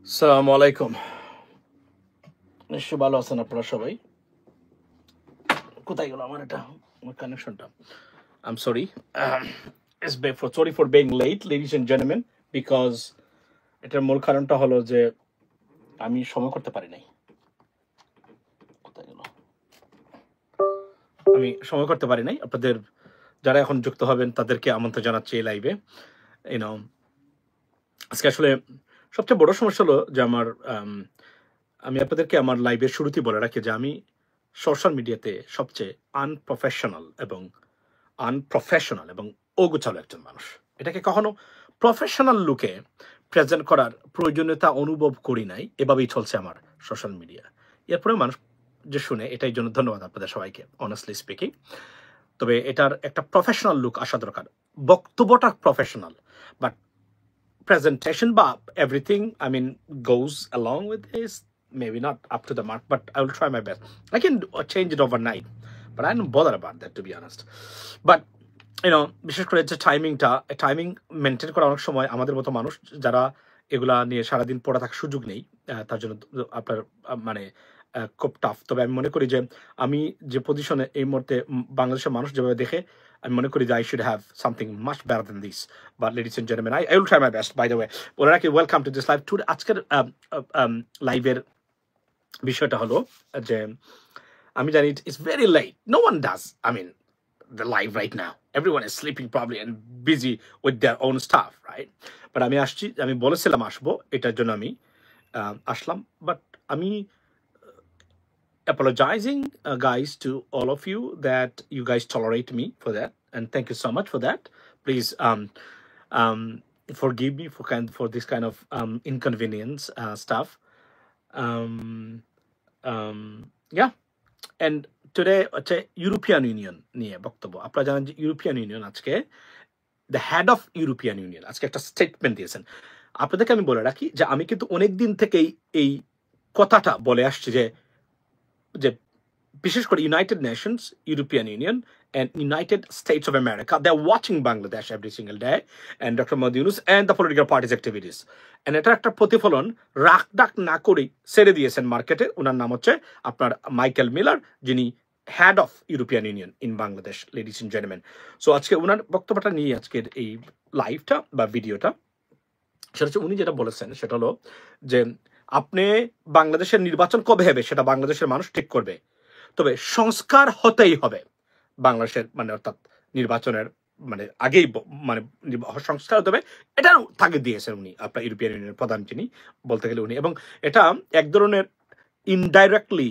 আসসালামু আলাইকুম। নিশ্চয়ই ভালো আছেন আপনারা সবাই। কোথায় গেল আমার কানেকশনটা? I'm sorry. Sorry for being late, ladies and gentlemen, because এটার মূল কারণটা হলো যে আমি সময় করতে পারি নাই। কোথায় গেল? আমি সময় করতে পারি নাই। আপনাদের যারা এখন যুক্ত হবেন তাদেরকে আমন্ত্রণ জানাচ্ছি এই লাইভে। ইউনো আজকে আসলে সবচেয়ে বড় সমস্যা হলো যে আমি আপনাদেরকে আমার লাইভের শুরুতেই বলে রাখি যে আমি সোশ্যাল মিডিয়াতে সবচেয়ে আনপ্রফেশনাল এবং অগোছালো একজন মানুষ। এটাকে কখনো প্রফেশনাল লুকে প্রেজেন্ট করার প্রয়োজনীয়তা অনুভব করি নাই। এভাবেই চলছে আমার সোশ্যাল মিডিয়া। এরপরে মানুষ যে শুনে এটাই জন্য ধন্যবাদ আপনাদের সবাইকে, অনেস্টলি স্পিকিং। তবে এটার একটা প্রফেশনাল লুক আসা দরকার। বক্তব্যটা professional, but presentation but everything goes along with this, maybe not up to the mark, but I will try my best. I can change it overnight, but I don't bother about that, to be honest. But বিশেষ করে যে timing maintain করা অনেক সময় আমাদের মতো মানুষ যারা এগুলা নিয়ে সারাদিন পড়ে থাকার সুযোগ নেই, তার জন্য আপনার খুব টাফ। তবে আমি মনে করি যে আমি যে পজিশনে এই মুহূর্তে বাংলাদেশের মানুষ যেভাবে দেখে, আমি মনে করি যে I should have something much better than this. But ladies and gentlemen, I will try my best. By the way, বলে রাখি, welcome to this live. Today আজকের লাইভের বিষয়টা হলো যে আমি জানি it's very late. No one does. The live right now. Everyone is sleeping probably and busy with their own stuff, right? But আমি বলেছিলাম আসবো, এটার জন্য আমি আসলাম। বাট আমি apologizing, guys, to all of you that you guys tolerate me for that, and thank you so much for that. Please forgive me for this kind of inconvenience stuff. Yeah, and today হচ্ছে European union নিয়ে বক্তব্য। আপনারা জানেন যে European union আজকে the head of European union আজকে একটা statement দিয়েছেন। আপনাদেরকে আমি বলে রাখি যে আমি কিন্তু অনেক দিন থেকেই এই কথাটা বলে আসছি যে বিশেষ করে United Nations, European union and United States of America, they're watching Bangladesh every single day, and Dr. Mohammad Yunus and the political parties activities. And এটা একটা প্রতিফলন রাখ ডাক না করে ছেড়ে দিয়েছেন মার্কেটে। ওনার নাম হচ্ছে আপনার মাইকেল মিলার, যিনি head of European Union in Bangladesh, ladies and gentleman. So আজকে ওনার বক্তব্যটা নিয়ে আজকের এই লাইভটা বা ভিডিওটা, সেটা হচ্ছে উনি যেটা বলেছেন সেটা হলো যে আপনি বাংলাদেশের নির্বাচন কবে হবে সেটা বাংলাদেশের মানুষ ঠিক করবে, তবে সংস্কার হতেই হবে বাংলাদেশের, অর্থাৎ নির্বাচনের আগেই সংস্কার হতে হবে। এটা তাগিদ দিয়েছেন উনি, আপনার ইউরোপিয়ান ইউনিয়নের প্রধান যিনি, বলতে গেলে উনি। এবং এটা এক ধরনের ইনডাইরেক্টলি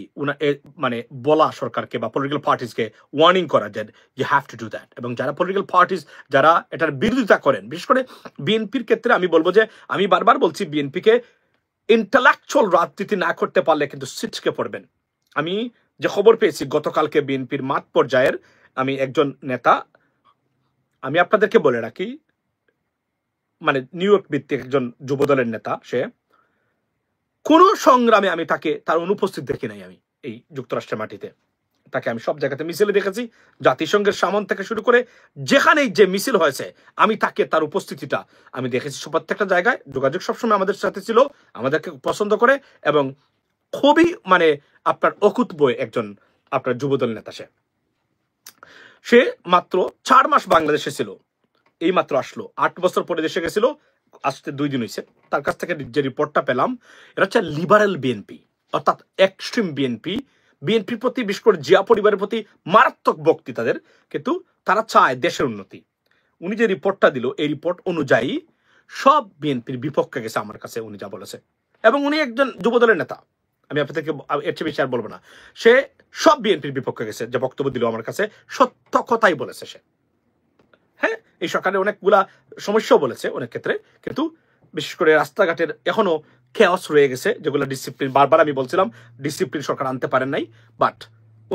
বলা সরকারকে বা পলিটিক্যাল পার্টিসকে ওয়ার্নিং করা যে you have to do that. এবং যারা পলিটিক্যাল পার্টিস যারা এটার বিরোধিতা করেন, বিশেষ করে বিএনপির ক্ষেত্রে আমি বলবো যে আমি বারবার বলছি বিএনপিকে ইন্টালেকচুয়াল রাজনীতি না করতে পারলে কিন্তু সিটকে পড়বেন। আমি যে খবর পেয়েছি গতকালকে বিএনপির মাঠ পর্যায়ের একজন নেতা, আমি আপনাদেরকে বলে রাখি, নিউ ইয়র্ক ভিত্তিক একজন যুবদলের নেতা, সে কোন সংগ্রামে আমি তার অনুপস্থিত দেখি নাই। আমি এই যুক্তরাষ্ট্রের মাটিতে তাকে আমি সব জায়গাতে মিছিলে দেখেছি, জাতিসংঘের সামন থেকে শুরু করে যেখানেই যে মিছিল হয়েছে আমি তার উপস্থিতিটা আমি দেখেছি। প্রত্যেকটা জায়গায় যোগাযোগ সবসময় আমাদের সাথে ছিল, আমাদেরকে পছন্দ করে, এবং খুবই আপনার অকুতবয় একজন আপনার যুবদল নেতা। সে মাত্র 4 মাস বাংলাদেশে ছিল, এই মাত্র আসলো, 8 বছর পরে দেশে গেছিল, আসতে 2 দিন হয়েছে। তার কাছ থেকে যে রিপোর্টটা পেলাম, এটা হচ্ছে লিবারেল বিএনপি, অর্থাৎ এক্সট্রিম বিএনপির প্রতি, বিশেষ করে জিয়া পরিবারের প্রতি মারাত্মক ভক্তি তাদের, কিন্তু তারা চায় দেশের উন্নতি। উনি যে রিপোর্টটা দিল, এই রিপোর্ট অনুযায়ী সব বিএনপির বিপক্ষে গেছে আমার কাছে, উনি যা বলেছে। এবং উনি একজন যুবদলের নেতা, আমি আপনাদেরকে এর চেয়ে বেশি আর বলবো না। সে সব বিএনপির বিপক্ষে গেছে, যে বক্তব্য দিল আমার কাছে সত্য কথাই বলেছে সে। হ্যাঁ, এই সরকারে অনেকগুলা সমস্যাও বলেছে অনেক ক্ষেত্রে, কিন্তু বিশেষ করে রাস্তাঘাটের এখনো খেয়াস রয়ে গেছে, যেগুলো ডিসিপ্লিন, বারবার আমি বলছিলাম ডিসিপ্লিন সরকার আনতে পারেন নাই। বাট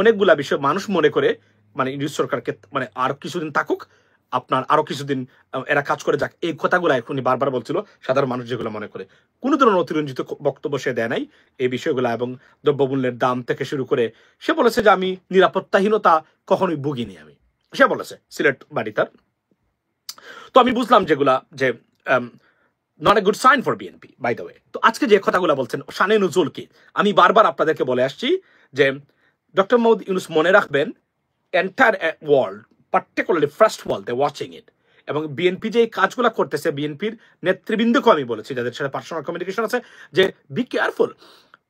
অনেকগুলা বিষয় মানুষ মনে করে ইংরেজ সরকারকে আরো কিছুদিন থাকুক, আপনার আরো কিছুদিন এরা কাজ করে যাক, এই কথাগুলো এখনই বারবার বলছিল। সাধারণ মানুষ যেগুলো মনে করে, কোনো ধরনের অতিরঞ্জিত বক্তব্য সে দেয় নাই এই বিষয়গুলো। এবং দ্রব্যমূল্যের দাম থেকে শুরু করে সে বলেছে যে আমি নিরাপত্তাহীনতা কখনোই ভুগিনি, সে বলেছে সিলেট বাড়ি তার। তো আমি বুঝলাম যেগুলা যে not a good sign for BNP by the way. তো আজকে যে কথাগুলো বলছেন শানে নজরুল কি, আমি বারবার আপনাদেরকে বলে আসছি যে ডক্টর মোহাম্মদ ইউনূস মনে রাখবেন entire world, particularly first world, they watching it. এবং বিএনপি যে এই কাজগুলো করতেছে, বিএনপির নেতৃবৃন্দকেও আমি বলেছি যাদের সাথে পার্সোনাল কমিউনিকেশন আছে, যে বি কেয়ারফুল।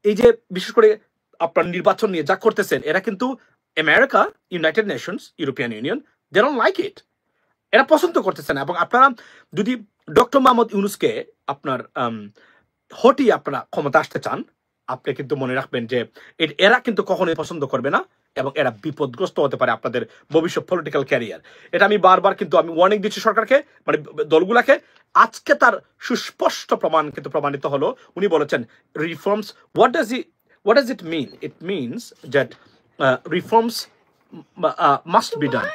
এই যে বিশেষ করে আপনার নির্বাচন নিয়ে যা করতেছেন, এরা কিন্তু America, United Nations, European Union, they don't like it, এরা পছন্দ করতেছে না। এবং আপনারা যদি ডক্টর মোহাম্মদ ইউনূসকে আপনার হটিয়ে আপনারা ক্ষমতা আসতে চান, আপনি কিন্তু মনে রাখবেন যে এরা কিন্তু কখনোই পছন্দ করবে না, এবং এরা বিপদগ্রস্ত হতে পারে আপনাদের ভবিষ্যৎ পলিটিক্যাল ক্যারিয়ার। এটা আমি বারবার কিন্তু আমি ওয়ার্নিং দিচ্ছি সরকারকে, মানে দলগুলাকে। আজকে তার সুস্পষ্ট প্রমাণ কিন্তু প্রমাণিত হলো। উনি বলেছেন reforms, what does it mean? It means that reforms must be done.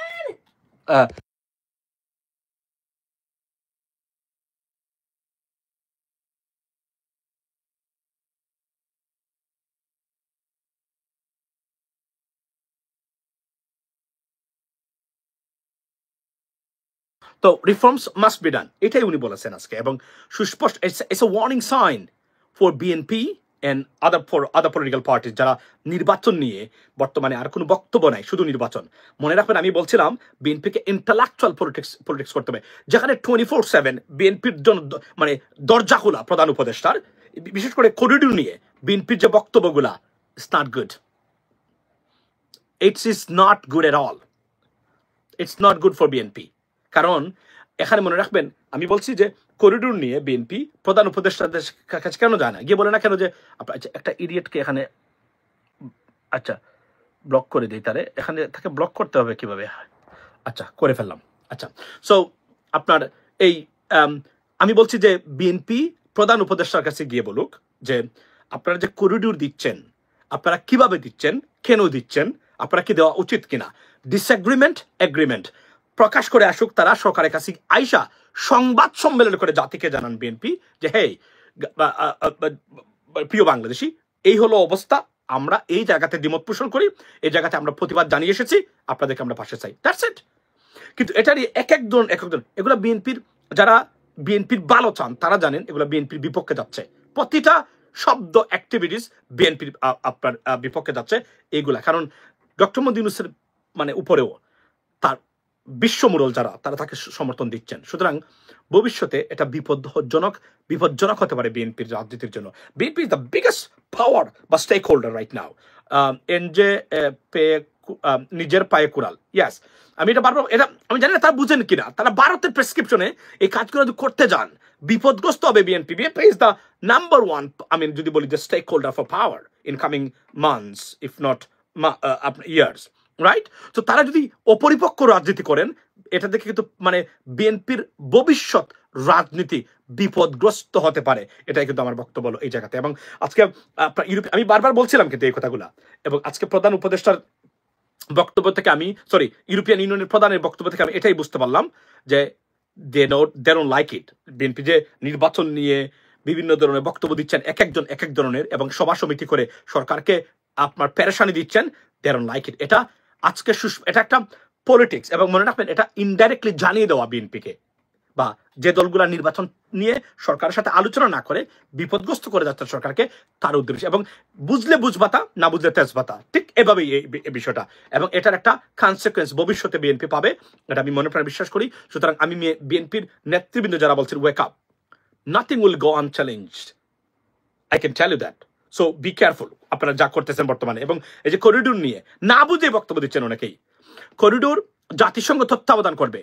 তো রিফর্মস মাস্ট বি ডান, এটাই উনি বলেছেন আজকে। এবং সুস্পষ্ট, it's a warning sign for BNP and other political parties, যারা নির্বাচন নিয়ে বর্তমানে আর কোনো বক্তব্য নাই, শুধু নির্বাচন। মনে রাখবেন আমি বলছিলাম বিএনপিকে ইন্টালেকচুয়াল পলিটিক্স করতে হবে, যেখানে 24/7 বিএনপির জন্য মানে দরজা খোলা প্রধান উপদেষ্টার, বিশেষ করে করিডোর নিয়ে বিএনপির যে বক্তব্যগুলা, it's not good, it's not good at all, it's not good for BNP. কারণ এখানে মনে রাখবেন আমি বলছি যে করিডোর নিয়ে বিএনপি প্রধান উপদেষ্টাদের কাছে কেন যায় না, গিয়ে বলে না কেন যে একটা ইডিয়েটকে এখানে আচ্ছা ব্লক করে দিই, তারে এখানে তাকে ব্লক করতে হবে কিভাবে, আচ্ছা করে ফেললাম। আচ্ছা, সো আপনার এই আমি বলছি যে বিএনপি প্রধান উপদেষ্টার কাছে গিয়ে বলুক যে আপনারা যে করিডোর দিচ্ছেন, আপনারা কিভাবে দিচ্ছেন, কেন দিচ্ছেন, আপনারা কি দেওয়া উচিত কিনা, ডিসএগ্রিমেন্ট এগ্রিমেন্ট প্রকাশ করে আসুক তারা সরকারের কাছে, আইসা সংবাদ সম্মেলন করে জাতিকে জানান বিএনপি যে হেই প্রিয় বাংলাদেশি, এই হলো অবস্থা, আমরা এই জায়গাতে দ্বিমত পোষণ করি, এই জায়গাতে আমরা প্রতিবাদ জানিয়ে এসেছি, আপনাদেরকে আমরা পাশে চাই, দ্যাটস ইট। কিন্তু এটারই এক একজন এগুলো বিএনপির, যারা বিএনপির ভালো চান তারা জানেন এগুলো বিএনপির বিপক্ষে যাচ্ছে, প্রতিটা শব্দ অ্যাক্টিভিটিস বিএনপির আপনার বিপক্ষে যাচ্ছে এইগুলা। কারণ ডক্টর মোহাম্মদ ইউনূসের মানে উপরেও তার বিশ্বমূরল যারা, তারা তাকে সমর্থন দিচ্ছেন। সুতরাং ভবিষ্যতে এটা বিপজ্জনক হতে পারে বিএনপির রাজনীতির জন্য। বিএনপি ইজ দ্য বিগেস্ট পাওয়ার বা স্টেক হোল্ডার রাইট নাও। নিজের পায়ে কুড়াল, ইয়াস, আমি এটা বারবার, এটা আমি জানি না তারা বুঝেন কিনা, তারা ভারতের প্রেসক্রিপশনে এই কাজগুলো যদি করতে যান বিপদগ্রস্ত হবে BNP. BNP is the number one, আমি যদি বলি the stakeholder for power in coming months if not years, right? তো তারা যদি অপরিপক্ক রাজনীতি করেন, এটা দেখে কিন্তু মানে বিএনপির ভবিষ্যৎ রাজনীতি বিপদগ্রস্ত হতে পারে, এটাই কিন্তু আমার বক্তব্য হলো এই জায়গাতে। এবং আজকে আপনার আমি বারবার বলছিলাম কিন্তু এই কথাগুলা, এবং আজকে প্রধান উপদেষ্টার বক্তব্য থেকে আমি ইউরোপিয়ান ইউনিয়নের প্রধানের বক্তব্য থেকে আমি এটাই বুঝতে পারলাম যে they don't like it. BNP যে নির্বাচন নিয়ে বিভিন্ন ধরনের বক্তব্য দিচ্ছেন, এক এক ধরনের, এবং সভা সমিতি করে সরকারকে আপনার পেরেশানি দিচ্ছেন, দে ডোন্ট লাইক ইট। এটা আজকে এটা একটা পলিটিক্স, এবং মনে রাখবেন এটা ইনডাইরেক্টলি জানিয়ে দেওয়া বিএনপিকে, বা যে দলগুলা নির্বাচন নিয়ে সরকারের সাথে আলোচনা না করে বিপদগ্রস্ত করে যাচ্ছে সরকারকে, তার উদ্দেশ্য। এবং বুঝলে বুঝবাতা, না বুঝলে তেজবাতা, ঠিক এভাবেই এই বিষয়টা। এবং এটার একটা কনসিকুয়েন্স ভবিষ্যতে বিএনপি পাবে, এটা আমি মনে প্রাণে বিশ্বাস করি। সুতরাং আমি বিএনপির নেতৃবৃন্দ যারা বলছেন wake up, nothing will go unchallenged, I can tell you that. So be careful আপনারা যা করতেছেন বর্তমানে। এবং এই যে করিডোর নিয়ে না বুঝে বক্তব্য দিচ্ছেন অনেকেই, করিডোর জাতিসংঘ তত্ত্বাবধান করবে,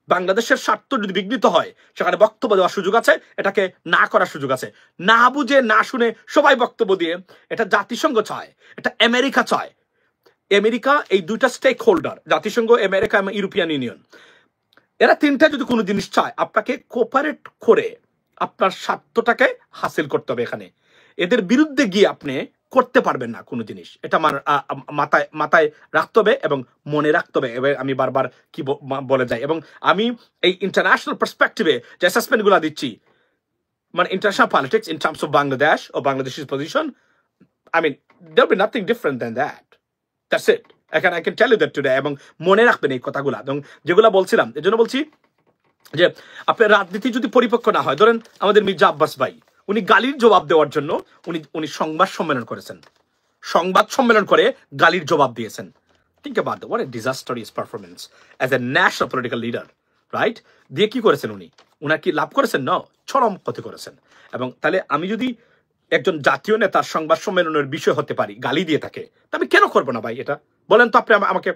বাংলাদেশের স্বার্থ যদি বিঘ্নিত হয় সেখানে বক্তব্য দেওয়ার সুযোগ আছে, এটাকে না করার সুযোগ আছে। না বুঝে না শুনে সবাই বক্তব্য দিয়ে, এটা জাতিসংঘ চায়, এটা আমেরিকা চায়। আমেরিকা এই দুইটা স্টেক হোল্ডার, জাতিসংঘ, আমেরিকা এবং ইউরোপিয়ান ইউনিয়ন, এরা তিনটা যদি কোনো জিনিস চায়, আপনাকে কোঅপারেট করে আপনার স্বার্থটাকে হাসিল করতে হবে। এখানে এদের বিরুদ্ধে গিয়ে আপনি করতে পারবেন না কোনো জিনিস, এটা আমার মাথায় রাখতে হবে এবং মনে রাখতে হবে। এবার আমি বারবার কি বলে যাই, এবং আমি এই ইন্টারন্যাশনাল পার্সপেক্টিভে যে অ্যাসেসমেন্টগুলো দিচ্ছি, মানে international politics in terms of Bangladesh ও বাংলাদেশের পজিশন, I mean, there'll be nothing different than that. That's it. I can tell you that today. এবং মনে রাখবেন এই কথাগুলা, এবং যেগুলো বলছিলাম, এর জন্য বলছি যে আপনার রাজনীতি যদি পরিপক্ক না হয়, ধরেন আমাদের মির্জা আব্বাস ভাই, উনি গালির জবাব দেওয়ার জন্য উনি সংবাদ সম্মেলন করেছেন, সংবাদ সম্মেলন করে গালির জবাব দিয়েছেন। Think about that. What a disastrous performance as a national political leader, right? দিয়ে কি করেছেন উনি? উনার কি লাভ করেছেন? না, চরম ক্ষতি করেছেন। এবং তাহলে আমি যদি একজন জাতীয় নেতার সংবাদ সম্মেলনের বিষয় হতে পারি গালি দিয়ে থাকে, তা আমি কেন করবো না ভাই? এটা বলেন তো আপনি আমাকে,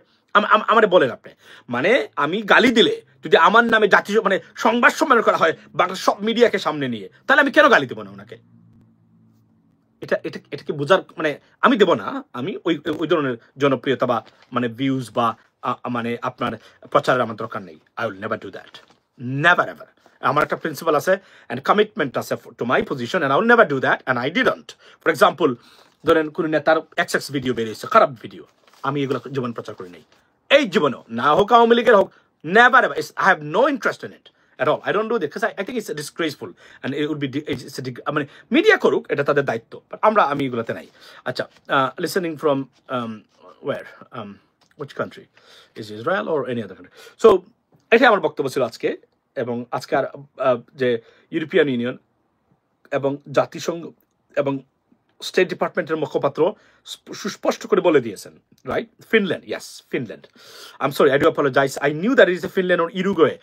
আমারে বলেন আপনি। মানে আমি গালি দিলে যদি আমার নামে জাতীয় মানে সংবাদ সম্মেলন করা হয় বাংলা সব মিডিয়াকে সামনে নিয়ে, তাহলে আমি কেন গালি দেবো না ওনাকে? এটা এটা এটাকে বোঝার মানে আমি দেব না, আমি ওই ধরনের জনপ্রিয়তা বা মানে ভিউজ বা মানে আপনার প্রচারের আমার দরকার নেই। I will never do that, never ever. আমার একটা প্রিন্সিপাল আছে অ্যান্ড কমিটমেন্ট আছে to my position, and I will never do that, and I didn't. For example, ধরেন কোন নেতার এক্স ভিডিও বেরিয়েছে, খারাপ ভিডিও, আমি এগুলো জীবন প্রচার করি নাই, এই জীবনও না হোক আওয়ামী লীগের হোক, never ever. I have no interest in it at all. I don't do that because I think it's disgraceful and it would be মানে মিডিয়া করুক, এটা তাদের দায়িত্ব, বাট আমি এগুলোতে নাই। আচ্ছা, listening from where which country is Israel or any other country? So এটা আমার বক্তব্য ছিল আজকে। এবং আজকের যে ইউরোপিয়ান ইউনিয়ন এবং জাতিসংঘ এবং স্টেট ডিপার্টমেন্টের মুখপাত্র সুস্পষ্ট করে বলে দিয়েছেন, right? Finland, yes Finland, I am sorry, I do apologise, I knew that is a Finland or Uruguay.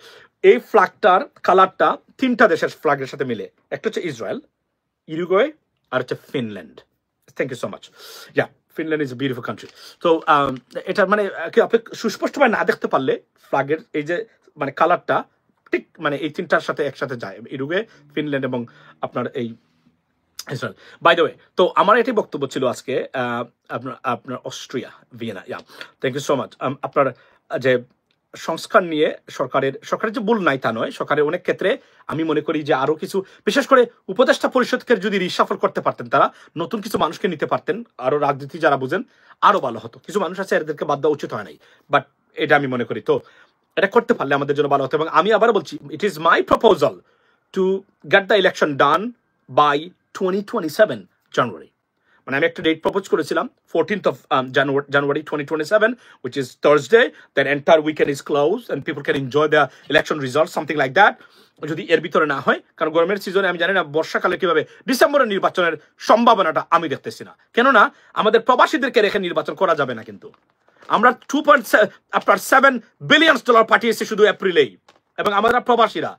এই ফ্ল্যাগটার কালারটা তিনটা দেশের ফ্ল্যাগের সাথে মিলে, একটা হচ্ছে ইসরায়েল, ইউরুগুয়ে, আর হচ্ছে Finland. Thank you so much. Yeah, Finland is a beautiful country. তো এটা মানে আপনি সুস্পষ্টভাবে না দেখতে পারলে ফ্ল্যাগের এই যে মানে কালারটা ঠিক মানে এই তিনটার সাথে একসাথে যায়, ইউরুগুয়ে, ফিনল্যান্ড এবং আপনার এই ইসরায়েল। বাই দ্য ওয়ে, তো আমার এটাই বক্তব্য ছিল আজকে। আপনার Austria, Vienna, yeah, thank you so much. আপনার যে সংস্কার নিয়ে সরকারের যে ভুল নাই তা নয়, সরকারের অনেক ক্ষেত্রে আমি মনে করি যে আরো কিছু, বিশেষ করে উপদেষ্টা পরিষদকে যদি রিসাফল করতে পারতেন, তারা নতুন কিছু মানুষকে নিতে পারতেন, আরো রাজনীতি যারা বুঝেন, আরো ভালো হতো। কিছু মানুষ আছে এদেরকে বাদ দেওয়া উচিত হয় নাই, বাট এটা আমি মনে করি তো এটা করতে পারলে আমাদের জন্য ভালো হতো। এবং আমি আবার বলছি, it is my proposal to get the election done by 2027 January. মানে আমি একটা ডেট প্রপোজ করেছিলাম 14th of January 2027, which is Thursday. That entire weekend is closed and people can enjoy their election results, something like that. যদি এর ভিতরে না হয়, কারণ গরমের সিজনে আমি জানি না বর্ষাকালে কিভাবে, ডিসেম্বরের নির্বাচনের সম্ভাবনাটা আমি দেখতেছি না। কেননা আমাদের প্রবাসীদেরকে রেখে নির্বাচন করা যাবে না, কিন্তু আমরা $2.7 billion পাঠিয়েছি শুধু এপ্রিলেই, এবং আমরা প্রবাসীরা,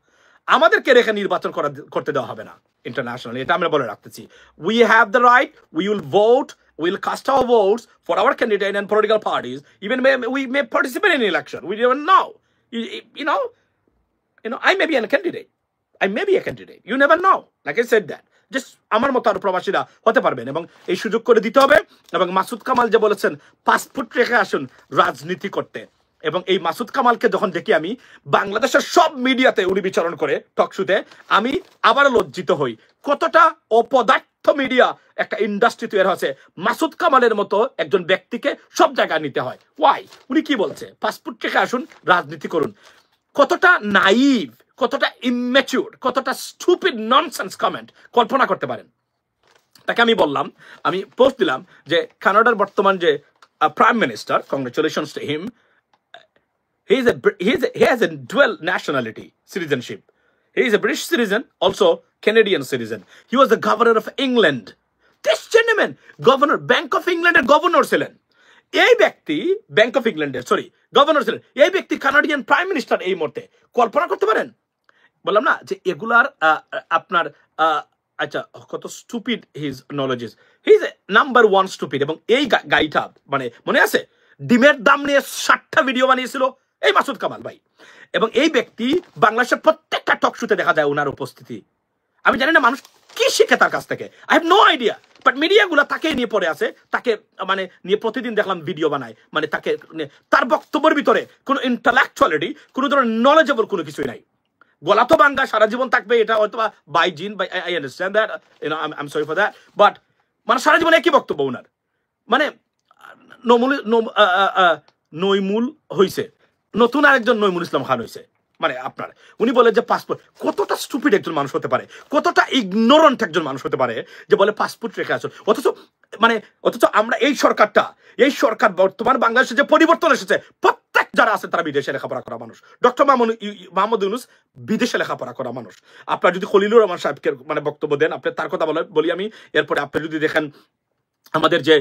আমাদেরকে রেখে নির্বাচন করতে দেওয়া হবে না ইন্টারন্যাশনালি, এটা আমরা বলে রাখতেছি। We have the right, we will vote, we will cast our votes for our candidate and political parties, even we may participate in election, we don't know, you know I may be a candidate, you never know, like I said that, just আমার মতো আর প্রবাসীরা হতে পারবেন, এবং এই সুযোগ করে দিতে হবে। এবং মাসুদ কামাল যে বলেছেন পাসপোর্ট রেখে আসুন রাজনীতি করতে, এবং এই মাসুদ কামালকে যখন দেখি আমি বাংলাদেশের সব মিডিয়াতে উনি বিচরণ করে টকশোতে, আমি আবার লজ্জিত হই কতটা অপদার্থ মিডিয়া একটা ইন্ডাস্ট্রি তৈরি হয়েছে। মাসুদ কামালের মতো একজন ব্যক্তিকে সব জায়গায় নিতে হয়। ওয়াই? উনি কি বলছে? পাসপোর্ট রেখে আসুন রাজনীতি করুন। কতটা নাইভ, কতটা ইম্যাচিউর, কতটা স্টুপিড ননসেন্স কমেন্ট কল্পনা করতে পারেন? তাকে আমি বললাম, আমি পোস্ট দিলাম যে কানাডার বর্তমান যে prime minister, congratulations to him, he has a dual nationality citizenship. He is a British citizen, also Canadian citizen. He was the governor of England. This gentleman, governor, Bank of England এর governor ছিলেন। এই ব্যক্তি bank of ইংল্যান্ডের governor ছিলেন। এই ব্যক্তি Canadian prime minister এই মুহূর্তে। কল্পনা করতে পারেন? বললাম না যে এগুলার আপনার আচ্ছা কত stupid his knowledge is. He is number 1 stupid. এবং এই গাইটা মানে মনে আছে, ডিমের দাম নিয়ে 60টা ভিডিও বানিয়েছিল এই মাসুদ কামাল ভাই। এবং এই ব্যক্তি বাংলাদেশের প্রত্যেকটা টক শোতে দেখা যায় ওনার উপস্থিতি। আমি জানি না মানুষ কি শিখে তার কাছ থেকে, I have no idea, but মিডিয়াগুলো তাকে নিয়ে পড়ে আছে, তাকে মানে নিয়ে প্রতিদিন দেখলাম ভিডিও বানায়, মানে তাকে তার বক্তব্যের ভিতরে কোনো ইন্টালেকচুয়ালিটি, কোনো ধরনের নলেজেবল কোনো কিছুই নাই। গলা তো বাঙ্গা সারা জীবন থাকবে, এটা হয়তো by gene, by I understand that, I am sorry for that, but মানে সারা জীবন একই বক্তব্য ওনার, মানে নইমুল হইছে, নতুন আরেকজন নইমুল ইসলাম খান হয়েছে। মানে আপনার উনি বলে যে পাসপোর্ট, কতটা স্টুপিড একজন মানুষ হতে পারে, কতটা ইগনোরেন্ট একজন মানুষ হতে পারে যে বলে পাসপোর্ট রেখে আসুন। অথচ আমরা এই সরকার বর্তমান বাংলাদেশে যে পরিবর্তন এসেছে, প্রত্যেক যারা আছে তারা বিদেশে লেখাপড়া করা মানুষ। ডক্টর মোহাম্মদ ইউনূস বিদেশে লেখাপড়া করা মানুষ। আপনার যদি খলিলুর রহমান সাহেবকে মানে বক্তব্য দেন, আপনি তার কথা বলি আমি। এরপরে আপনি যদি দেখেন আমাদের যে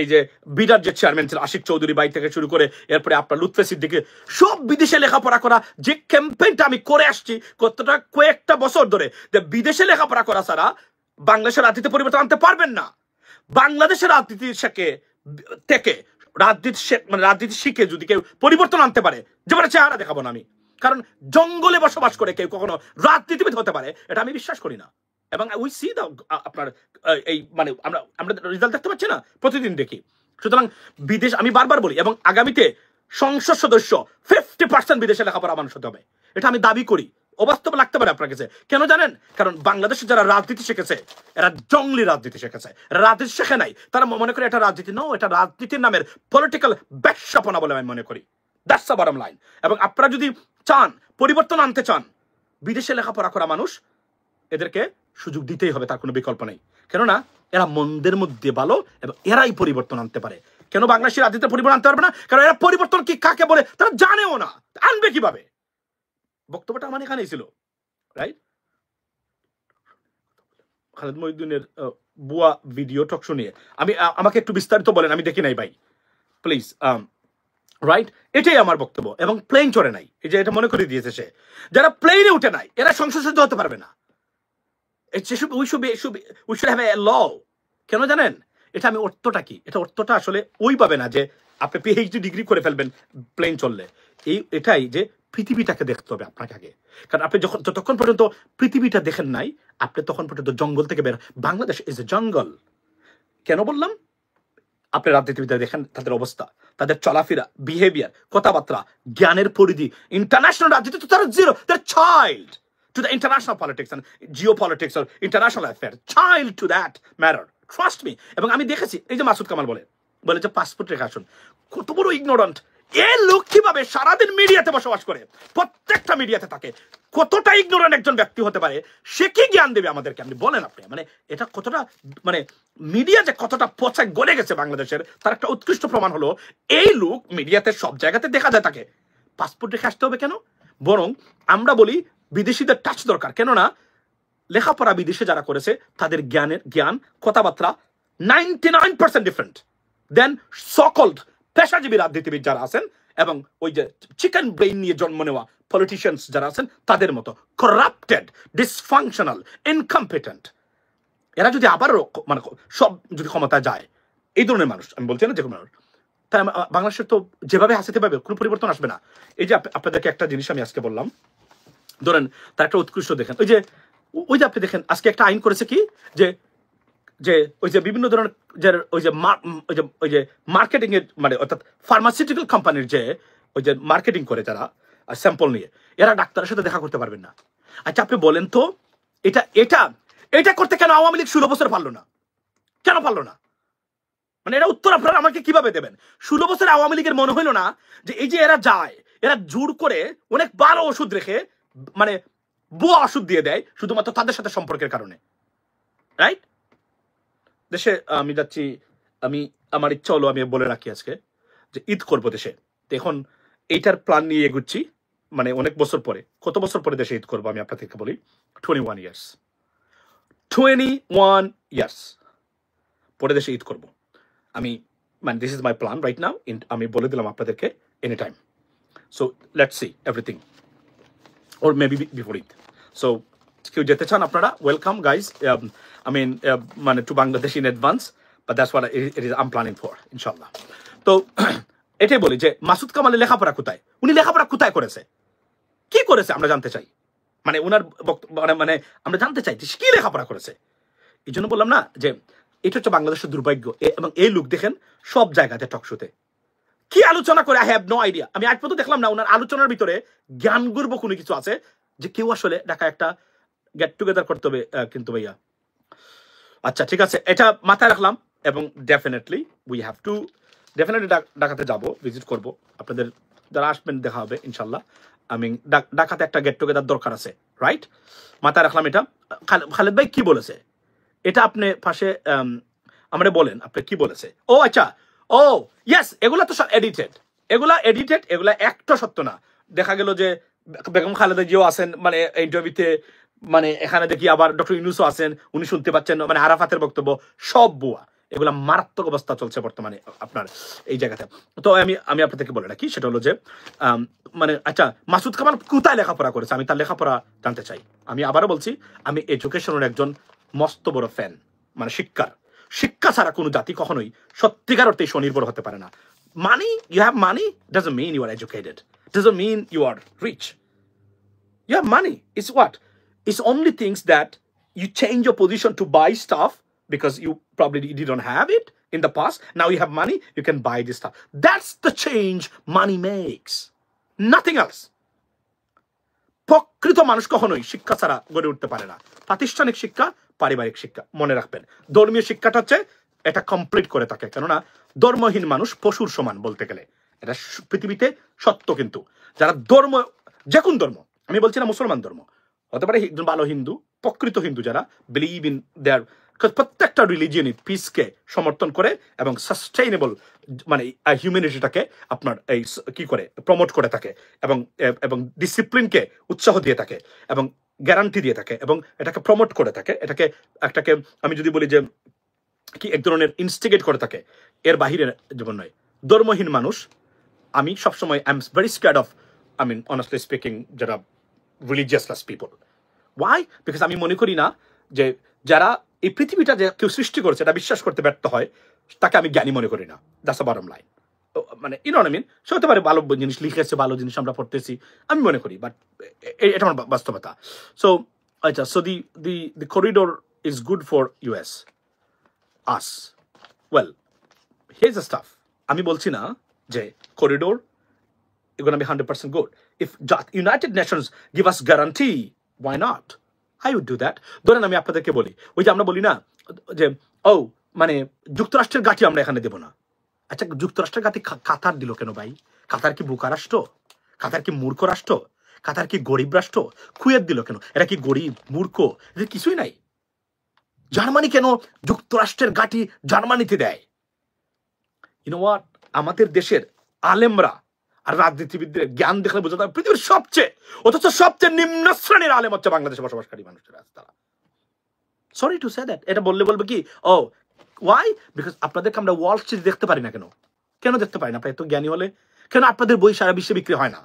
এই যে বিডার যে চেয়ারম্যান ছিল আশিক চৌধুরী ভাই থেকে শুরু করে এরপরে আপনার লুৎফে সিদ্দিকী, সব বিদেশে লেখাপড়া করা। যে ক্যাম্পেইনটা আমি করে আসছি কয়েকটা বছর ধরে, যে বিদেশে লেখাপড়া করা ছাড়া বাংলাদেশের রাজনীতি পরিবর্তন আনতে পারবেন না। বাংলাদেশের রাজনীতি থেকে রাজনীতি শিখে যদি কেউ পরিবর্তন আনতে পারে, যেমন চেহারা দেখাবো না আমি, কারণ জঙ্গলে বসবাস করে কেউ কখনো রাজনীতিবিদ হতে পারে এটা আমি বিশ্বাস করি না। এবং উই সি দা আপনার এই মানে আমরা রেজাল্ট দেখতে পাচ্ছি না, প্রতিদিন দেখি। সুতরাং বিদেশ, আমি বারবার বলি, এবং আগামীতে সংসদ সদস্য 50% বিদেশে লেখাপড়া মানুষ হতে হবে, এটা আমি দাবি করি। অবাস্তব লাগতে পারে আপনার কাছে, কেন জানেন? কারণ বাংলাদেশে যারা রাজনীতি শিখেছে এরা জঙ্গলি রাজনীতি শিখেছে, রাজনীতি শেখে নাই। তারা মনে করে এটা রাজনীতি নয়, এটা রাজনীতির নামের পলিটিক্যাল ব্যবসাপনা বলে আমি মনে করি। That's the bottom line. এবং আপনারা যদি চান পরিবর্তন আনতে চান, বিদেশে লেখাপড়া করা মানুষ এদেরকে সুযোগ দিতেই হবে, তার কোনো বিকল্প নেই। কেননা এরা মন্দের মধ্যে ভালো এবং এরাই পরিবর্তন আনতে পারে। কেন বাংলাদেশের রাজনীতিতে পরিবর্তন আনতে পারবে না? কারণ এরা পরিবর্তন কি কাকে বলে তারা জানেও না, আনবে কিভাবে? বক্তব্যটা আমার এখানেই ছিল, রাইট? খালেদ মহিউদ্দিনের বুয়া ভিডিও টক শুনিয়ে আমাকে একটু বিস্তারিত বলেন, আমি দেখি নাই ভাই, প্লিজ। রাইট, এটাই আমার বক্তব্য। এবং প্লেন চড়ে নাই, এই যে এটা মনে করে দিয়েছে সে, যারা প্লেনে উঠে নাই এরা সংসদ সদস্য হতে পারবে না। উই শুড হ্যাভ এ ল। কেন জানেন? এটা আমি অর্থটা কি, এটা অর্থটা আসলে ওইভাবে না যে আপনি পিএইচডি ডিগ্রি করে ফেলবেন প্লেন চললে। এটাই যে পৃথিবীটাকে দেখতে হবে আপনাকে আগে। কারণ আপনি যতক্ষণ পর্যন্ত পৃথিবীটা দেখেন নাই, আপনি তখন পর্যন্ত জঙ্গল থেকে বের। বাংলাদেশ ইজ এ জঙ্গল। কেন বললাম? আপনি রাজনীতিবিদরা দেখেন তাদের অবস্থা, তাদের চলাফেরা, বিহেভিয়ার, কথাবার্তা, জ্ঞানের পরিধি। ইন্টারন্যাশনাল রাজনীতি তো তারা জিরো, তার child to the international politics and geopolitics or international affairs, child to that matter, trust me. এবং আমি দেখেছি, এই যে মাসুদ কামাল বলে যে পাসপোর্ট রেখে আসুন, কত বড় ইগনোরেন্ট এই লোক। কিভাবে সারাদিন মিডিয়াতে বসবাস করে, প্রত্যেকটা মিডিয়াতে থাকে, কতটা ইগনোরেন্ট একজন ব্যক্তি হতে পারে, সে কি জ্ঞান দেবে আমাদেরকে? আপনি বলেন। আপনি মানে এটা কতটা মানে মিডিয়া যে কতটা পচায় গড়ে গেছে বাংলাদেশের, তার একটা উৎকৃষ্ট প্রমাণ হলো এই লোক মিডিয়াতে সব জায়গাতে দেখা যায় তাকে। পাসপোর্ট রেখে আসতে হবে কেন? বরং আমরা বলি বিদেশিদের টাচ দরকার। কেননা লেখাপড়া বিদেশে যারা করেছে তাদের জ্ঞান কথাবার্তা 99% ডিফারেন্ট দেন সকল্ড পেশাজীবী রাজনীতিবিদ যারা আছেন এবং ওই যে চিকেন ব্রেইন নিয়ে জন্ম নেওয়া পলিটিশিয়ানস যারা আছেন তাদের মতো করাপ্টেড, ডিসফাংশনাল, ইনকম্পিটেন্ট। এরা যদি আবারও মানে সব যদি ক্ষমতা যায়, এই ধরনের মানুষ আমি বলছি না যে কোনো মানুষ, তাই বাংলাদেশের তো যেভাবে আছে সেভাবে কোনো পরিবর্তন আসবে না। এই যে আপনাদেরকে একটা জিনিস আমি আজকে বললাম, ধরেন তার একটা উৎকৃষ্ট দেখেন, ওই যে আপনি দেখেন আজকে একটা আইন করেছে কি, যে ওই যে বিভিন্ন ধরনের ওই যে মার্কেটিং এর মানে অর্থাৎ ফার্মাসিউটিক্যাল কোম্পানির যে ওই যে মার্কেটিং করে যারা স্যাম্পল নিয়ে, এরা ডাক্তারের সাথে দেখা করতে পারবেন না। আচ্ছা আপনি বলেন তো এটা করতে কেন আওয়ামী লীগ 16 বছর পারলো না? কেন পারলো না? মানে এটা উত্তর আপনারা আমাকে কিভাবে দেবেন? 16 বছর আওয়ামী লীগের মনে হইলো না যে এই যে এরা যায়, এরা জোর করে অনেক ভালো ওষুধ রেখে মানে বুয়া ওষুধ দিয়ে দেয় শুধুমাত্র তাদের সাথে সম্পর্কের কারণে, রাইট? দেশে আমি যাচ্ছি, আমার ইচ্ছা হলো আমি বলে রাখি আজকে যে ঈদ করবো দেশে। এখন এইটার প্ল্যান নিয়ে এগুচ্ছি, মানে অনেক বছর পরে, কত বছর পরে দেশে ঈদ করবো আমি আপনাদেরকে বলি, 21 ইয়ার্স পরে দেশে ঈদ করবো আমি। মানে this is my plan right now. আমি বলে দিলাম আপনাদেরকে any time. So let's see everything, or maybe before it. So কেউ যেতে চান আপনারা ওয়েলকাম গাইজ। I mean মানে to Bangladesh in advance, but that's what it is I am planning for ইনশাআল্লাহ। তো এটাই বলি যে মাসুদ কামালের লেখাপড়া কোথায়, উনি লেখাপড়া কোথায় করেছে, কি করেছে আমরা জানতে চাই। মানে ওনার মানে আমরা জানতে চাই কি লেখাপড়া করেছে। এই জন্য বললাম না যে এটা হচ্ছে বাংলাদেশের দুর্ভাগ্য। এবং এই লোক দেখেন সব জায়গাতে টকশোতে কি আলোচনা করে, আই হ্যাভ নো আইডিয়া। আমি আজ পর্যন্ত দেখলাম না ওনার আলোচনার ভিতরে জ্ঞান গর্ব কোনো কিছু আছে যে কেউ আসলে ঢাকা একটা গেট টুগেদার করতে হবে। কিন্তু ভাইয়া আচ্ছা ঠিক আছে, এটা মাথায় রাখলাম। এবং ডেফিনেটলি ঢাকাতে যাবো, ভিজিট করবো, আপনাদের যারা আসবেন দেখা হবে ইনশাল্লাহ। আমি ঢাকাতে একটা গেট টুগেদার দরকার আছে, রাইট? মাথায় রাখলাম এটা। খালেদ ভাই কি বলেছে এটা আপনি পাশে আমরা বলেন, আপনি কি বলেছে? ও আচ্ছা, ও ইয়েস, এগুলো তো সব এডিটেড, এগুলা এডিটেড, এগুলা একটা সত্য না। দেখা গেল যে বেগম খালেদা জিয়াও আছেন মানে ইন্টারভিউতে, মানে এখানে দেখি আবার ডক্টর ইউনূসও আছেন, উনি শুনতে পাচ্ছেন মানে আরাফাতের বক্তব্য, সব বুয়া। এগুলা মারাত্মক অবস্থা চলছে বর্তমানে আপনার এই জায়গাতে। তো আমি আপনাদেরকে বলে রাখি, সেটা হলো যে মানে আচ্ছা, মাসুদ কামাল কোথায় লেখাপড়া করেছে? আমি তার লেখাপড়া জানতে চাই। আমি আবারও বলছি, আমি এডুকেশনের একজন মস্ত বড় ফ্যান, মানে শিক্ষা ছাড়া কোনো জাতি কখনোই সত্যিকার অর্থে স্বনির্ভর হতে পারে না। Money, you have money, doesn't mean you are educated, doesn't mean you are rich. You have money, it's what? It's only things that you change your position to buy stuff because you probably didn't have it in the past. Now you have money, you can buy this stuff. That's the change money makes, nothing else. প্রকৃত মানুষ কখনোই শিক্ষা ছাড়া গড়ে উঠতে পারে না। প্রাতিষ্ঠানিক শিক্ষা, পারিবারিক শিক্ষা, মনে রাখবেন। ধর্মীয় শিক্ষাটা হচ্ছে এটা কমপ্লিট করে থাকে, কেননা ধর্মহীন মানুষ পশুর সমান বলতে গেলে, এটা পৃথিবীতে সত্য। কিন্তু যারা ধর্ম, যে কোন ধর্ম, আমি বলছি না মুসলমান ধর্ম, হতে পারে একজন ভালো হিন্দু, প্রকৃত হিন্দু যারা বিলিভ ইন দেয়ার, প্রত্যেকটা রিলিজিয়নই পিসকে সমর্থন করে এবং সাস্টেইনেবল মানে হিউম্যানিটিটাকে আপনার এই কি করে প্রমোট করে থাকে, এবং ডিসিপ্লিনকে উৎসাহ দিয়ে থাকে এবং গ্যারান্টি দিয়ে থাকে এবং এটাকে প্রমোট করে থাকে, একটাকে আমি যদি বলি যে কি এক ধরনের ইনস্টিগেট করে থাকে, এর বাহিরে জীবন নয়। ধর্মহীন মানুষ, আমি সবসময় I am very scared of, I mean honestly speaking, যারা রিলিজিয়াসলেস পিপল। ওয়াই? বিকজ আমি মনে করি না যে যারা এই পৃথিবীটা যে কেউ সৃষ্টি করেছে এটা বিশ্বাস করতে ব্যর্থ হয়, তাকে আমি জ্ঞানী মনে করি না। That's the bottom line. মানে you know what I mean? সে হতে পারে ভালো জিনিস লিখেছে, ভালো জিনিস আমরা পড়তেছি, আমি মনে করি, বাট এটা আমার বাস্তবতা। সো আচ্ছা, so the corridor is good for US, us. Well, here's the stuff. আমি বলছি না যে corridor is going to be 100% good. If United Nations give us guarantee, why not? I would do that. ধরেন আমি আপনাদেরকে বলি, ওই যে আমরা বলি না যে মানে যুক্তরাষ্ট্রের গাঁটি আমরা এখানে দেব না। আচ্ছা, যুক্তরাষ্ট্রের গাঁটি কাতার দিল কেন ভাই? কাতার কি বোকা রাষ্ট্র? কাতার কি মূর্খ রাষ্ট্র? কাতার কি গরিব রাষ্ট্র? কুয়েত দিল কেন? এরা কি গরিব মূর্খ? এদের কিছুই নাই। জার্মানি কেন যুক্তরাষ্ট্রের গাঁটি জার্মানিতে দেয়? You know what? আমাদের দেশের আলেমরা আর রাজনীতিবিদদের জ্ঞান দেখলে বোঝা যায় পৃথিবীর সবচেয়ে, অথচ সবচেয়ে নিম্ন শ্রেণীর আলেম হচ্ছে বাংলাদেশে বসবাসকারী মানুষেরা। তারা, সরি টু সে দ্যাট, এটা বলবে কি ওয়াই? বিকজ আপনাদেরকে আমরা ওয়াল স্ট্রিট দেখতে পারি না। কেন দেখতে পারি না? আপনার এত জ্ঞানী হলে কেন আপনাদের বই সারা বিশ্বে বিক্রি হয় না?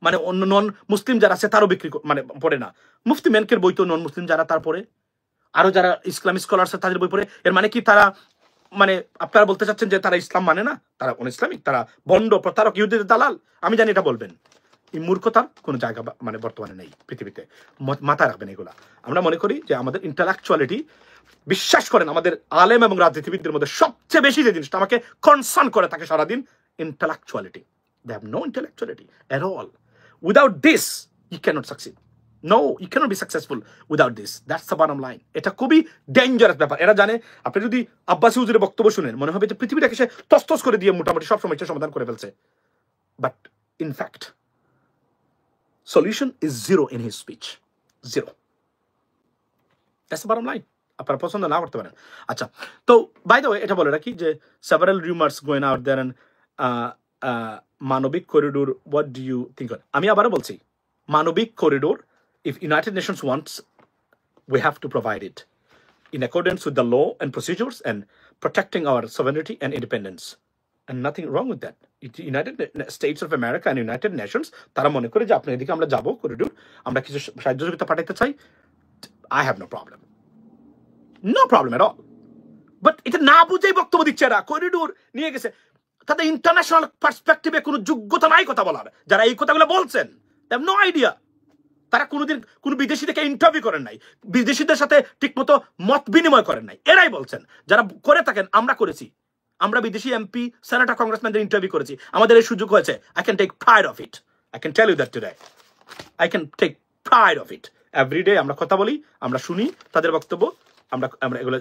মানে অন্য নন মুসলিম যারা আছে তারও বিক্রি মানে পড়ে না। মুফতি মেনকের বই তো নন মুসলিম যারা তার পড়ে, আরো যারা ইসলামিক স্কলার তাদের বই পড়ে। এর মানে কি তারা, মানে আপনারা বলতে চাচ্ছেন যে তারা ইসলাম মানে না, তারা ইসলামিক, তারা ভণ্ড, প্রতারক, ইহুদিদের দালাল? আমি জানি এটা বলবেন। এই মূর্খতার কোনো জায়গা মানে বর্তমানে নেই পৃথিবীতে, মাথায় রাখবেন এগুলা। আমরা মনে করি যে আমাদের ইন্টালেকচুয়ালিটি, বিশ্বাস করেন আমাদের আলেম এবং রাজনীতিবিদদের মধ্যে সবচেয়ে বেশি যে জিনিসটা আমাকে কনসার্ন করে থাকে সারাদিন, intellectuality. They have no intellectuality at all. Without this you cannot succeed. No, you cannot be successful without this. That's the bottom line. এটা খুবই ডেঞ্জারাস ব্যাপার। এরা জানে, আপনি যদি আব্বাসী হুজুরের বক্তব্য শুনেন মনে হবে যে পৃথিবীটাকে সে তস্তস করে দিয়ে মোটামুটি সব সমস্যার সমাধান করে ফেলছে। But in fact solution is zero in his speech. Zero. That's the bottom line. আপনারা পছন্দ না করতে পারেন। আচ্ছা, তো বাই দ্য ওয়ে এটা বলে রাখি যে several rumors going out there and মানবিক corridor, what do you think? আমি আবারও বলছি, মানবিক corridor, if United Nations wants, we have to provide it in accordance with the law and procedures and protecting our sovereignty and independence. And nothing wrong with that. United States of America and United Nations, তারা মনে করে যে আপনি এদিকে আমরা যাবো corridor, আমরা কিছু সাহায্য সহযোগিতা পাঠাইতে চাই, I have no problem. No problem at all. But এটা না বুঝেই বক্তব্য দিচ্ছে এরা, করিডোর নিয়ে গেছে। তাদের ইন্টারন্যাশনাল পার্সপেক্টিভে কোনো যোগ্যতা নাই কথা বলার। যারা এই কথাগুলো বলছেন, they have no idea. তারা কোনোদিন কোনো বিদেশি থেকে ইন্টারভিউ করেন নাই, বিদেশিদের সাথে ঠিকমতো মত বিনিময় করেন নাই। এরাই বলছেন, যারা করে থাকেন। আমরা করেছি, আমরা বিদেশি এমপি, সেনেটর, কংগ্রেসম্যানদের ইন্টারভিউ করেছি, আমাদের এই সুযোগ হয়েছে। I can take pride of it. I can tell you that today. I can take pride of it. Every day আমরা কথা বলি, আমরা শুনি তাদের বক্তব্য, আমরা এগুলো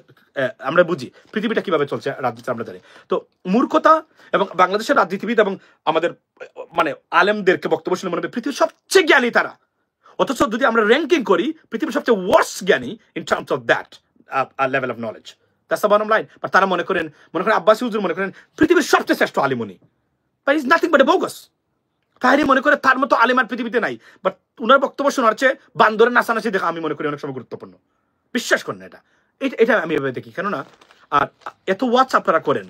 আমরা বুঝি পৃথিবীটা কিভাবে চলছে, রাজনীতি আমরা জানি। তো মূর্খতা এবং বাংলাদেশের রাজনীতিবিদ এবং আমাদের মানে আলেমদেরকে বক্তব্য শুনে মনে হবে পৃথিবীর সবচেয়ে জ্ঞানী তারা, অথচ যদি আমরা র্যাঙ্কিং করি পৃথিবীর সবচেয়ে ওয়ার্স্ট জ্ঞানী in terms of that level of knowledge. That's the bottom line. But তারা মনে করেন আব্বাসী হুজুর মনে করেন পৃথিবীর সবচেয়ে শ্রেষ্ঠ আলিম উনি। But is nothing but a bogus. তাহারি মনে করে তার মতো আলেম আর পৃথিবীতে নাই, বাট উনার বক্তব্য শোনার চেয়ে বান্দরের নাচানাচি দেখা আমি মনে করি অনেক সময় গুরুত্বপূর্ণ। বিশ্বাস করেন এটা, এটা আমি এভাবে দেখি। কেননা আর এত ওয়াচ আপনারা করেন,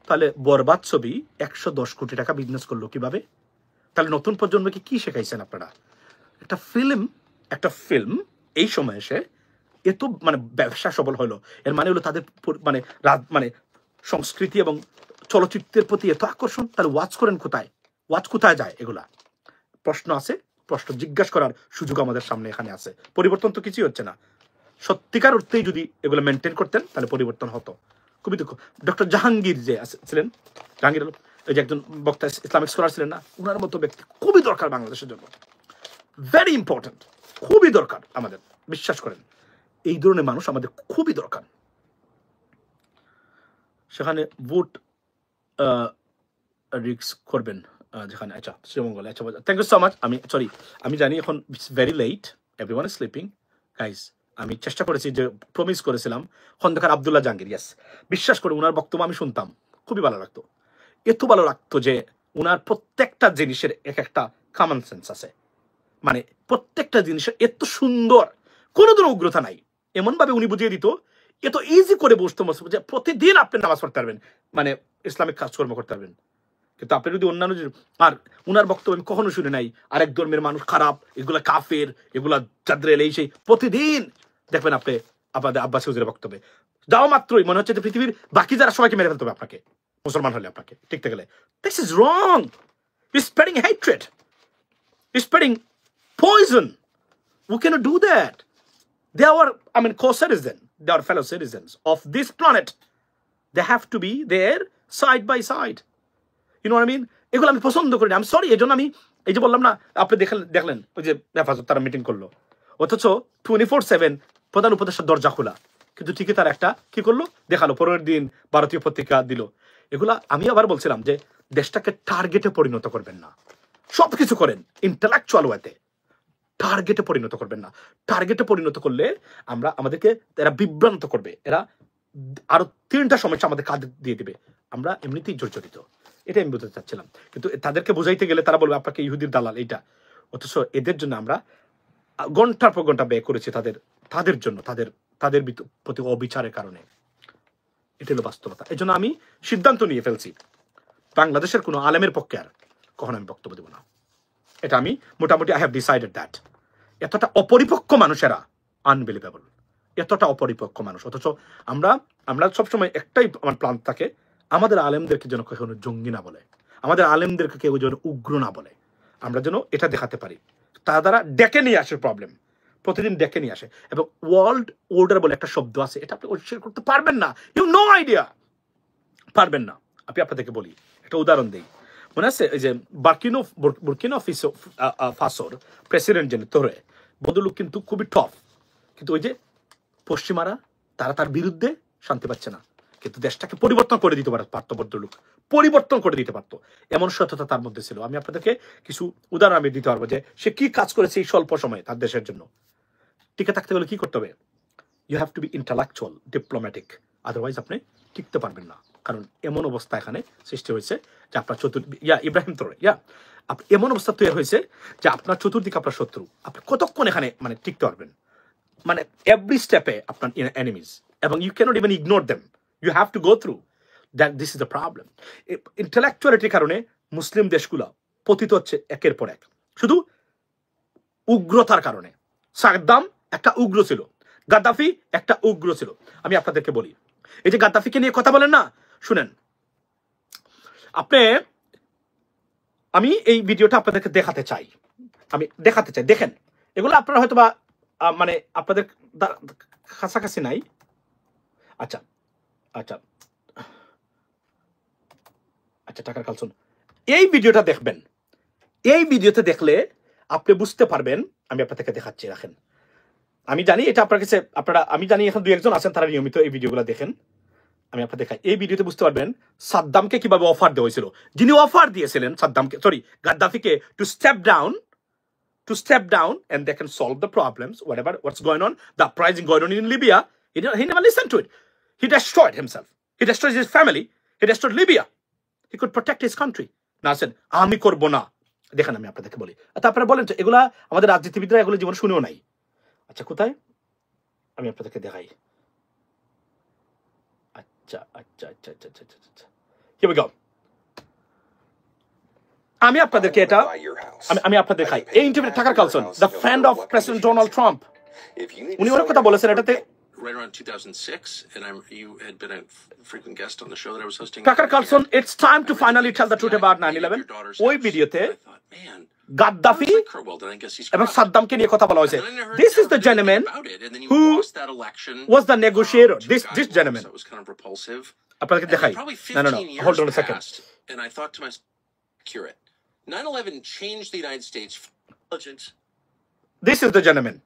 তাহলে বরবাদ ছবি 110 কোটি টাকা বিজনেস করলো কিভাবে? তাহলে নতুন প্রজন্মকে কি শেখাইছেন আপনারা? একটা ফিল্ম এই সময় এসে এত মানে ব্যবসা সবল হলো, এর মানে হলো তাদের মানে মানে সংস্কৃতি এবং চলচ্চিত্রের প্রতি এত আকর্ষণ। তাহলে ওয়াচ করেন কোথায়? ওয়াচ কোথায় যায়? এগুলা প্রশ্ন আছে, প্রশ্ন জিজ্ঞাসা করার সুযোগ আমাদের সামনে এখানে আছে। পরিবর্তন তো কিছুই হচ্ছে না। সত্যিকার অর্থেই যদি এগুলো মেনটেন করতেন তাহলে পরিবর্তন হতো। খুবই দুঃখ। ডক্টর জাহাঙ্গীর যে ছিলেন, জাহাঙ্গীর ওই যে একজন বক্তা ইসলামিক স্কলার ছিলেন না, ওনার মতো ব্যক্তি খুবই দরকার বাংলাদেশের জন্য, ভেরি ইম্পর্টেন্ট, খুবই দরকার আমাদের। বিশ্বাস করেন এই ধরনের মানুষ আমাদের খুবই দরকার। সেখানে ভোট রিক্স করবেন যেখানে। আচ্ছা, শ্রীমঙ্গল, আচ্ছা, থ্যাংক ইউ সো মাচ। আমি জানি এখন it's very late, everyone is sleeping guys. আমি চেষ্টা করেছি, যে প্রমিস করেছিলাম, খন্দকার আব্দুল্লাহ জাহাঙ্গীর, ইয়েস, বিশ্বাস করে উনার বক্তব্য আমি শুনতাম, খুবই ভালো লাগতো। এত ভালো লাগতো যে উনার প্রত্যেকটা জিনিসের একটা কমন সেন্স আছে, মানে প্রত্যেকটা জিনিসের এত সুন্দর, কোনো ধরনের উগ্রতা নাই। এমনভাবে উনি বুঝিয়ে দিত, এত ইজি করে বসতে যে প্রতিদিন আপনি নামাজ পড়তে পারবেন, মানে ইসলামিক কাজকর্ম করতে পারবেন। কিন্তু আপনি যদি অন্যান্য, আর উনার বক্তব্য আমি কখনো শুনে নাই আরেক ধর্মের মানুষ খারাপ, এগুলা কাফের, এগুলা জাদ্রেল, এই সেই, প্রতিদিন দেখবেন আপনি আপনাদের আব্বাসী হুজুরের বক্তব্যে যাওয়া মাত্রই মনে হচ্ছে যে পৃথিবীর বাকি যারা সবাইকে মেরে ফেলতে হবে আপনাকে, মুসলমান হলে আপনাকে টিকতে গেলে। This is wrong, is spreading hatred, is spreading poison. We cannot do that. They are, I mean, co-citizen. They are fellow citizens of this planet. They have to be there side by side. You know what I mean? এগুলো আমি পছন্দ করি না। আমি sorry, এই জন্য আমি এই যে বললাম না, আপনি দেখলেন ওই যে হেফাজত তারা মিটিং করলো, অথচ 24/7 প্রধান উপদেষ্টার দরজা খোলা, কিন্তু ঠিকই তার একটা কি করলো দেখালো, পরের দিন ভারতীয় পত্রিকা দিল। এগুলা আমি আবার বলছিলাম যে দেশটাকে টার্গেটে পরিণত করবেন না। সবকিছু করেন ইন্টেলেকচুয়াল ওয়েতে, টার্গেটে পরিণত করবেন না। টার্গেটে পরিণত করলে আমাদেরকে এরা বিভ্রান্ত করবে, এরা আরো 3টা সমস্যা আমাদের কাঁধে দিয়ে দিবে, আমরা এমনিতেই জর্জরিত। এটা আমি বুঝতে চাচ্ছিলাম, কিন্তু তাদেরকে বোঝাইতে গেলে তারা বলবে আপনাকে ইহুদির দালাল এইটা, অথচ এদের জন্য আমরা ঘন্টার পর ঘন্টা ব্যয় করেছি তাদের জন্য, তাদের প্রতি অবিচারের কারণে। এটা হলো বাস্তবতা। এই জন্য আমি সিদ্ধান্ত নিয়ে ফেলছি, বাংলাদেশের কোনো আলেমের পক্ষে আর কখনো আমি বক্তব্য দেব না। এটা আমি মোটামুটি আই হ্যাভ ডিসাইডেড দ্যাট। এতটা অপরিপক্ক মানুষেরা, আনবিলিভেবল, এতটা অপরিপক্ক মানুষ। অথচ আমরা সবসময় একটাই আমার প্ল্যান থাকে, আমাদের আলেমদেরকে যেন কখনো জঙ্গি না বলে, আমাদের আলেমদেরকে কেউ যেন উগ্র না বলে, আমরা যেন এটা দেখাতে পারি। তার দ্বারা ডেকে নিয়ে আসে প্রবলেম, প্রতিদিন ডেকে নিয়ে আসে। এবং ওয়ার্ল্ড অর্ডার বলে একটা শব্দ আছে, এটা আপনি অস্বীকার করতে পারবেন না, ইউ নো আইডিয়া, পারবেন না। আমি আপনাদেরকে বলি, একটা উদাহরণ দিই। মনে আছে এই যে বুরকিনা ফাসোর প্রেসিডেন্ট যিনি তোরে বদলুক, কিন্তু খুবই টফ, কিন্তু ওই যে পশ্চিমারা তার বিরুদ্ধে শান্তি পাচ্ছে না, কিন্তু দেশটাকে পরিবর্তন করে দিতে পারতো ভদ্রলোক, পরিবর্তন করে দিতে পারতো, এমন সততা তার মধ্যে ছিল। আমি আপনাদেরকে কিছু উদাহরণ আমি দিতে পারবো যে সে কি কাজ করেছে এই স্বল্প সময়ে তার দেশের জন্য। টিকে থাকতে গেলে কি করতে হবে? You have to be intellectual, diplomatic, otherwise আপনি টিকতে পারবেন না। কারণ এমন অবস্থা এখানে সৃষ্টি হয়েছে যে আপনার ইব্রাহিম তোরে এমন অবস্থা তৈরি হয়েছে যে আপনার চতুর্দিকে আপনার শত্রু, আপনি কতক্ষণ এখানে মানে টিকতে পারবেন? মানে এভরি স্টেপে আপনার এনিমিজ, এবং you can't even ignore them, you have to go through that. This is the problem. ইন্টেলেকচুয়ালিটির কারণে মুসলিম দেশগুলো পতিত হচ্ছে একের পর এক, শুধু উগ্রতার কারণে। সাদ্দাম একটা উগ্র ছিল, গাদ্দাফি একটা উগ্র ছিল। আমি আপনাদেরকে বলি, এই যে গাদ্দাফিকে নিয়ে কথা বলেন না, শুনেন, আমি এই ভিডিওটা আপনাদেরকে দেখাতে চাই, দেখেন। এগুলো আপনারা হয়তো বা মানে আপনাদের কাছাকাছি নাই। আচ্ছা আচ্ছা আচ্ছা, টাকার কালসন, এই ভিডিওটা দেখবেন। এই ভিডিওতে দেখলে আপনি বুঝতে পারবেন। আমি আপনাদেরকে দেখাচ্ছি, রাখেন। আমি জানি এটা আপনার কাছে, আমি জানি এখন 2-1 আছেন তারা নিয়মিত এই ভিডিওগুলো দেখেন। আমি আপনাদের দেখাই, এই ভিডিওতে বুঝতে পারবেন সাদ্দামকে কিভাবে অফার দেওয়া হয়েছিল। যিনি অফার দিয়েছিলেন গাদ্দাফিকে to step down and they can solve the problems, what's going on, the uprising going on in Libya. He never listened to it. He destroyed himself, he destroyed his family, he destroyed Libya. He could protect his country. না আছেন আমি করব না। দেখেন আমি আপনাদেরকে বলি, তারপরে বলেন তো এগুলা আমাদের রাজনীতিবিদরা এগুলো জীবন শুনেও নাই। আচ্ছা কোথায় আমি আপনাদেরকে দেখাই। আচ্ছা আচ্ছা আচ্ছা আচ্ছা আচ্ছা আচ্ছা Here we go. আমি আপনাদেরকে এটা আমি আপনাদের দেখাই। এই ইন্টারভিউ টাকার Carlsen, the friend of president Donald Trump, উনি অনেক কথা বলেছেন এটাতে। Right around 2006, and you had been a frequent guest on the show that I was hosting. Tucker Carlson, it's time to finally tell the truth about 9/11. ওই ভিডিওতে Gaddafi এবং সাদ্দামকে নিয়ে কথা বলা হয়েছে। This is the gentleman who was the negotiator. This gentleman. আপনাকে দেখাই। No. Hold on a second. And I thought to myself, accurate. 9/11 changed the United States intelligence. This is the gentleman.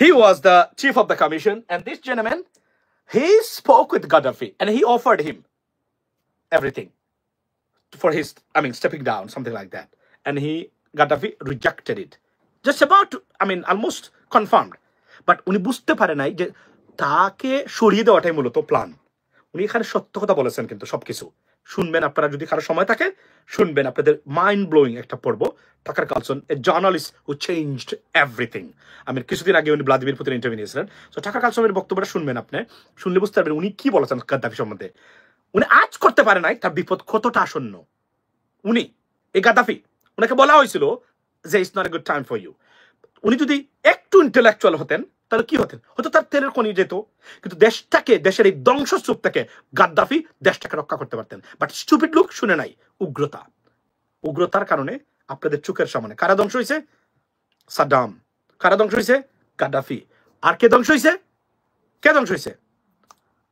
He was the chief of the commission, and this gentleman, he spoke with Gaddafi, and he offered him everything for his, stepping down, something like that. And Gaddafi rejected it. Just about, almost confirmed. But উনি বুঝতে পারে নাই যে তাকে সরিয়ে দেওয়াটাই মূলত plan. উনি এখানে সত্য কথা বলেছেন, কিন্তু সবকিছু শুনবেন আপনারা, যদি কারো সময় থাকে শুনবেন, আপনাদের মাইন্ড ব্লোয়িং একটা পড়ব। টাকার কালসন, এ জার্নালিস্ট হু চেঞ্জড এভরিথিং। কিছুদিন আগে উনি ভ্লাদিমির পুতিনের ইন্টারভিউ নিয়েছিলেন। তো টাকার কালসনের বক্তব্যটা শুনবেন, আপনি শুনলে বুঝতে পারবেন উনি কি বলেছেন গাদ্দাফি সম্বন্ধে। উনি আজ করতে পারে নাই, তার বিপদ কতটা আসন্ন। উনি এই গাদ্দাফি, ওনাকে বলা হয়েছিল যে it's not a good time for you. উনি যদি একটু ইন্টেলেকচুয়াল হতেন তাহলে কি হতেন, হয়তো তার তেলের খনি যেত, কিন্তু দেশটাকে, দেশের এই ধ্বংসস্তূপ থেকে গাদ্দাফি দেশটাকে রক্ষা করতে পারতেন। বাট স্টুপিড লোক শুনে নাই। উগ্রতার কারণে আপনাদের চোখের সামনে কারা ধ্বংস হয়েছে? সাদ্দাম। কারা ধ্বংস হয়েছে? গাদ্দাফি। আর কে ধ্বংস হয়েছে?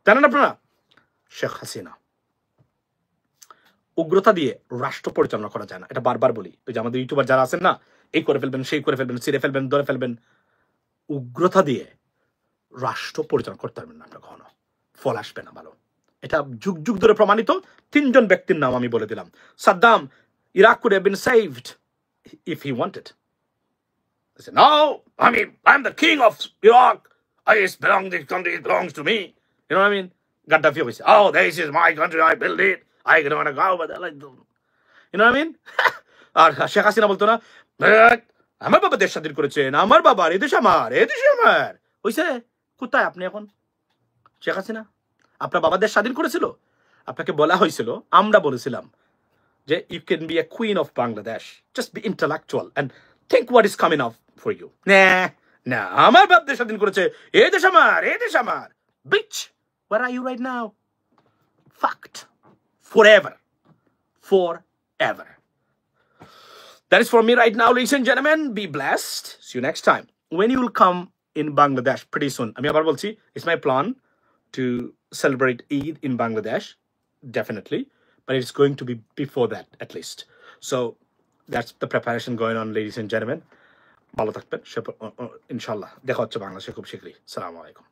জানেন আপনারা? শেখ হাসিনা। উগ্রতা দিয়ে রাষ্ট্র পরিচালনা করা যায় না, এটা বারবার বলি। ওই যে আমাদের ইউটিউবার যারা আছেন না, এই করে ফেলবেন, সেই করে ফেলবেন, ছিঁড়ে ফেলবেন, ধরে ফেলবেন। উগ্রতা দিয়ে রাষ্ট্র পরিচালনা করতে পারবেন না আপনার, কখনো ফল আসবে না ভালো। এটা যুগ যুগ ধরে প্রমাণিত। 3 জন ব্যক্তির নাম আমি বলে দিলাম। Saddam, Iraq could have been saved if he wanted. They said, no, I'm the king of Iraq. This country belongs to me. You know what I mean? Gaddafi always said, oh, this is my country, I built it. I don't want to go over there. Like, you know what I mean? আর শেখ হাসিনা বলতো না, আমার বাবা দেশ স্বাধীন করেছেন, আমার বাবার এদেশ আমার, হইছে। কোথায় আপনি এখন? শেখ হাসিনা আপনার বাবা দেশ স্বাধীন করেছিল? আপনাকে বলা হয়েছিল, আমরা বলেছিলাম যে you can be a queen of Bangladesh, just be intellectual and think what is coming up for you. না আমার বাপ দেশ স্বাধীন করেছে, এই দেশ আমার। Bitch, where are you right now? Fucked. Forever. That is for me right now, ladies and gentlemen. Be blessed. See you next time. When you will come in Bangladesh pretty soon, আমি আবার বলছি, it's my plan to celebrate Eid in Bangladesh, definitely, but it's going to be before that at least. So that's the preparation going on, ladies and gentlemen. ভালো থাকবেন, ইনশাআল্লাহ দেখা হচ্ছে বাংলাদেশে খুব শীঘ্রই। আসসালামু আলাইকুম।